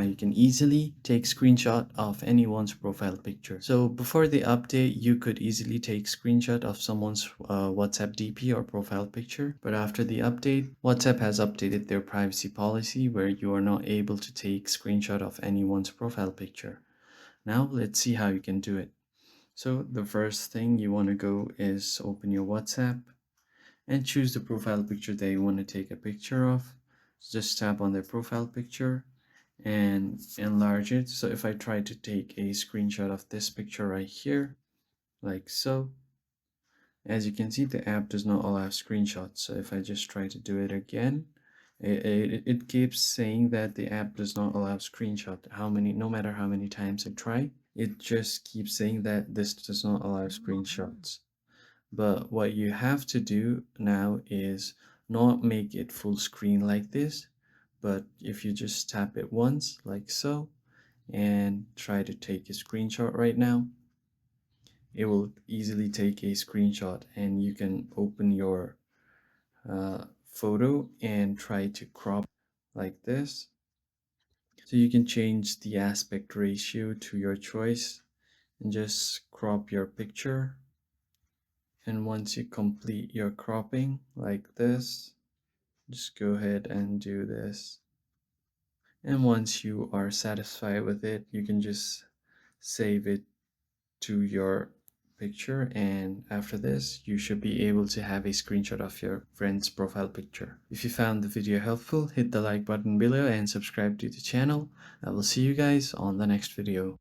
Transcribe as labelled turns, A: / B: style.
A: you can easily take screenshot of anyone's profile picture. So before the update, you could easily take screenshot of someone's WhatsApp DP or profile picture. But after the update, WhatsApp has updated their privacy policy where you are not able to take screenshot of anyone's profile picture. Now let's see how you can do it. So the first thing you want to go is open your WhatsApp and choose the profile picture that you want to take a picture of. Just tap on their profile picture and enlarge it. So if I try to take a screenshot of this picture right here, like so, as you can see, the app does not allow screenshots. So if I just try to do it again, it keeps saying that the app does not allow screenshot. No matter how many times I try, it just keeps saying that this does not allow screenshots. But what you have to do now is not make it full screen like this, but if you just tap it once like so and try to take a screenshot right now, it will easily take a screenshot, and you can open your photo and try to crop like this. So you can change the aspect ratio to your choice and just crop your picture. And once you complete your cropping like this, just go ahead and do this. And once you are satisfied with it, you can just save it to your picture, and after this you should be able to have a screenshot of your friend's profile picture. If you found the video helpful, hit the like button below and subscribe to the channel. I will see you guys on the next video.